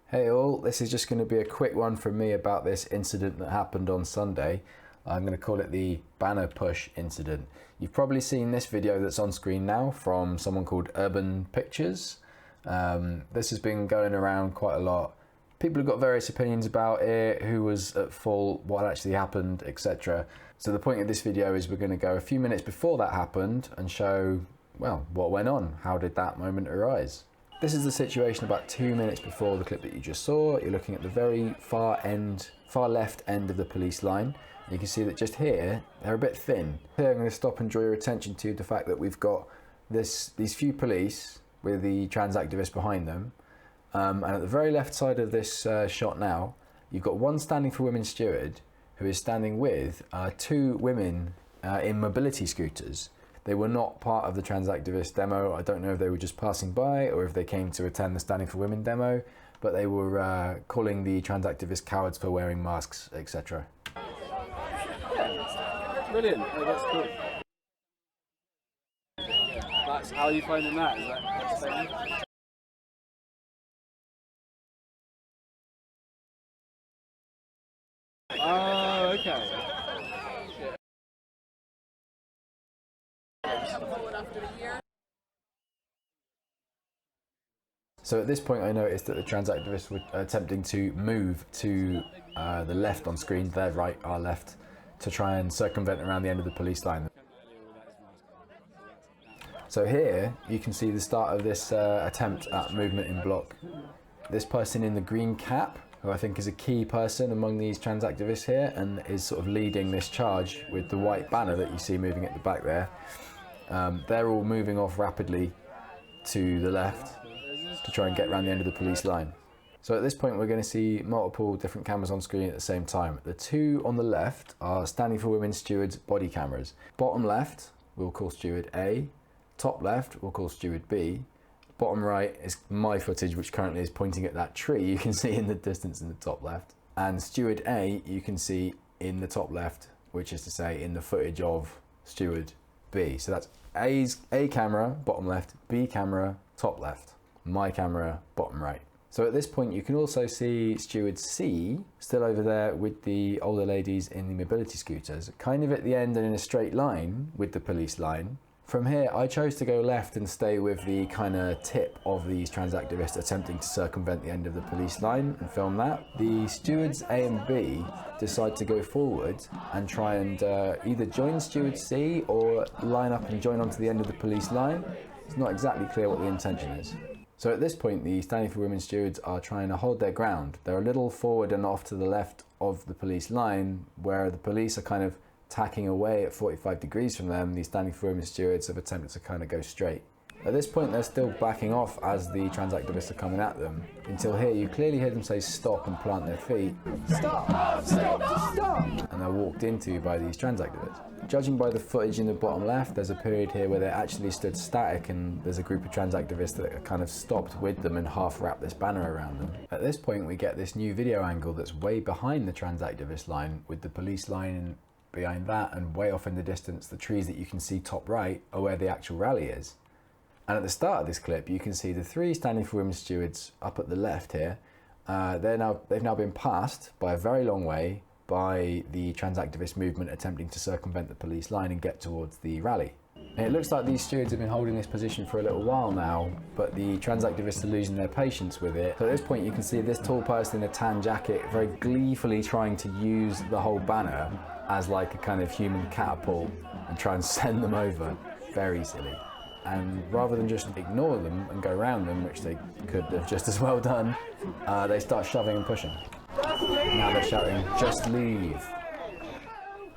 Hey all, this is just going to be a quick one from me about this incident that happened on Sunday. I'm going to call it the banner push incident. You've probably seen this video that's on screen now from someone called Urban Pictures. This has been going around quite a lot. People have got various opinions about it, who was at fault, what actually happened, etc. So the point of this video is we're going to go a few minutes before that happened and show, well, what went on. How did that moment arise? This is the situation about 2 minutes before the clip that you just saw. You're looking at the very far left end of the police line. You can see that just here, they're a bit thin. Here I'm going to stop and draw your attention to the fact that we've got these few police with the trans activists behind them. And at the very left side of this shot now, you've got one standing for women steward who is standing with two women in mobility scooters. They were not part of the trans activist demo. I don't know if they were just passing by or if they came to attend the Standing for Women demo, but they were calling the trans activists cowards for wearing masks, etc. Yeah, brilliant. Oh, that's cool. That's how you finding that? Is that exciting? Oh, okay. So at this point I noticed that the trans activists were attempting to move to the left on screen, their right, our left, to try and circumvent around the end of the police line. So here you can see the start of this attempt at movement in block. This person in the green cap, who I think is a key person among these trans activists here and is sort of leading this charge with the white banner that you see moving at the back there. They're all moving off rapidly to the left to try and get around the end of the police line. So at this point we're going to see multiple different cameras on screen at the same time. The two on the left are Standing for Women stewards body cameras. Bottom left we'll call steward A, top left we'll call steward B, bottom right is my footage which currently is pointing at that tree you can see in the distance in the top left, and steward A you can see in the top left, which is to say in the footage of steward B. So that's A camera bottom left, B camera top left, my camera bottom right. So at this point you can also see steward C still over there with the older ladies in the mobility scooters, kind of at the end and in a straight line with the police line. From here I chose to go left and stay with the kind of tip of these trans activists attempting to circumvent the end of the police line and film that. The stewards A and B decide to go forward and try and either join steward C or line up and join onto the end of the police line. It's not exactly clear what the intention is. So at this point the Standing for Women stewards are trying to hold their ground. They're a little forward and off to the left of the police line where the police are kind of tacking away at 45 degrees from them. The Standing for Women stewards have attempted to kind of go straight. At this point they're still backing off as the trans activists are coming at them, until here you clearly hear them say stop and plant their feet. Stop! Stop! Stop! And they're walked into by these trans activists. Judging by the footage in the bottom left, there's a period here where they actually stood static and there's a group of trans activists that are kind of stopped with them and half wrapped this banner around them. At this point we get this new video angle that's way behind the trans activist line, with the police line behind that, and way off in the distance the trees that you can see top right are where the actual rally is. And at the start of this clip you can see the three Standing for Women stewards up at the left here. They've now been passed by a very long way by the trans activist movement attempting to circumvent the police line and get towards the rally. And it looks like these stewards have been holding this position for a little while now, but the trans activists are losing their patience with it. So at this point you can see this tall person in a tan jacket very gleefully trying to use the whole banner as like a kind of human catapult and try and send them over. Very silly. And rather than just ignore them and go around them, which they could have just as well done, they start shoving and pushing. Now they're shouting, "Just leave."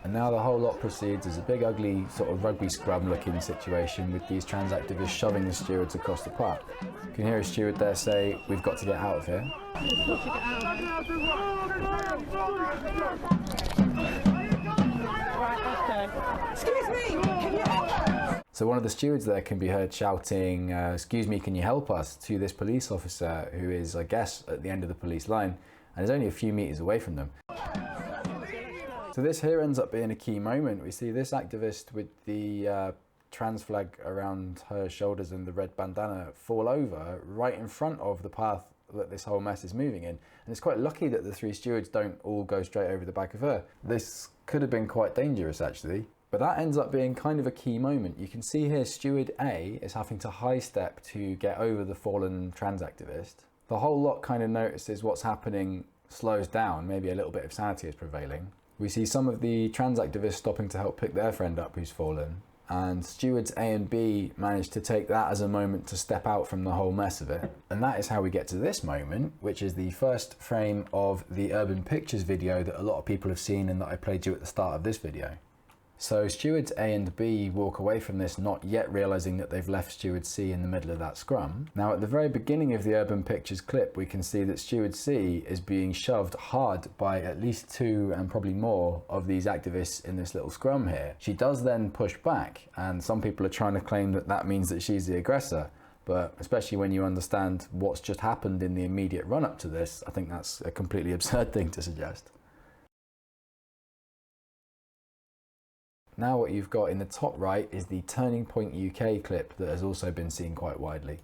And now the whole lot proceeds as a big ugly sort of rugby scrum looking situation with these trans activists shoving the stewards across the park. You can hear a steward there say, "We've got to get out of here." Excuse me, can you help us? So one of the stewards there can be heard shouting, "Excuse me, can you help us?" to this police officer who is, I guess, at the end of the police line and is only a few meters away from them. So this here ends up being a key moment. We see this activist with the trans flag around her shoulders and the red bandana fall over right in front of the path that this whole mess is moving in. And it's quite lucky that the 3 stewards don't all go straight over the back of her. This could have been quite dangerous actually. But that ends up being kind of a key moment. You can see here Steward A is having to high step to get over the fallen trans activist. The whole lot kind of notices what's happening, slows down, maybe a little bit of sanity is prevailing. We see some of the trans activists stopping to help pick their friend up who's fallen. And stewards A and B manage to take that as a moment to step out from the whole mess of it. And that is how we get to this moment, which is the first frame of the Urban Pictures video that a lot of people have seen and that I played you at the start of this video. So stewards A and B walk away from this not yet realising that they've left steward C in the middle of that scrum. Now at the very beginning of the Urban Pictures clip we can see that steward C is being shoved hard by at least 2 and probably more of these activists in this little scrum here. She does then push back, and some people are trying to claim that that means that she's the aggressor. But especially when you understand what's just happened in the immediate run-up to this, I think that's a completely absurd thing to suggest. Now what you've got in the top right is the Turning Point UK clip that has also been seen quite widely.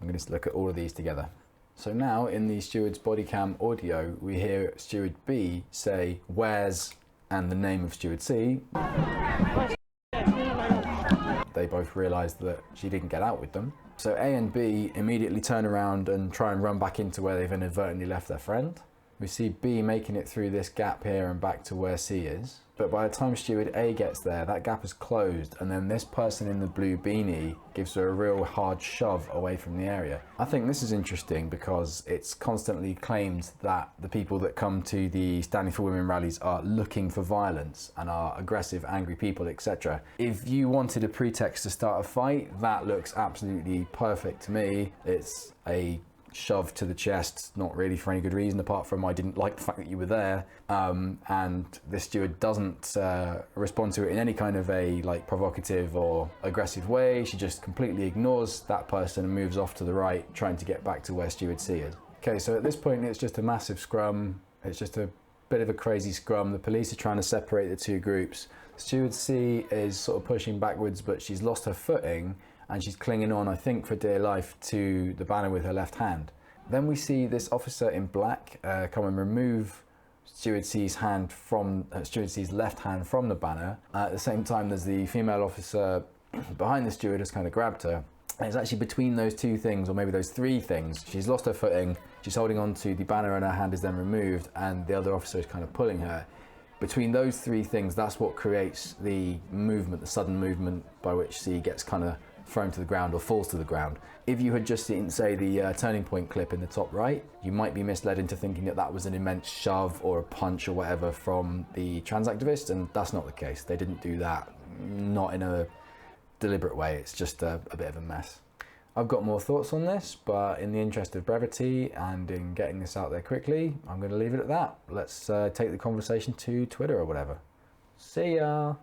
I'm going to look at all of these together. So now in the steward's body cam audio we hear steward B say "where's" and the name of steward C. They both realise that she didn't get out with them. So A and B immediately turn around and try and run back into where they've inadvertently left their friend. We see B making it through this gap here and back to where C is. But by the time steward A gets there, that gap is closed, and then this person in the blue beanie gives her a real hard shove away from the area. I think this is interesting because it's constantly claimed that the people that come to the Standing for Women rallies are looking for violence and are aggressive, angry people, etc. If you wanted a pretext to start a fight, that looks absolutely perfect to me. It's a shove to the chest, not really for any good reason apart from I didn't like the fact that you were there, and this steward doesn't respond to it in any kind of a provocative or aggressive way. She just completely ignores that person and moves off to the right, trying to get back to where steward C is. Okay, so at this point it's just a massive scrum. It's just a bit of a crazy scrum. The police are trying to separate the 2 groups. Steward C is sort of pushing backwards, but she's lost her footing and she's clinging on, I think for dear life, to the banner with her left hand. Then we see this officer in black come and remove steward C's hand from steward C's left hand from the banner. At the same time, there's the female officer behind the steward has kind of grabbed her. And it's actually between those 2 things, or maybe those 3 things. She's lost her footing, she's holding on to the banner and her hand is then removed, and the other officer is kind of pulling her. Between those 3 things, that's what creates the movement, the sudden movement by which C gets kind of thrown to the ground or falls to the ground. If you had just seen, say, the Turning Point clip in the top right, you might be misled into thinking that that was an immense shove or a punch or whatever from the trans activist, and that's not the case. They didn't do that, not in a deliberate way. It's just a bit of a mess. I've got more thoughts on this, but in the interest of brevity and in getting this out there quickly, I'm going to leave it at that. Let's take the conversation to Twitter or whatever. See ya!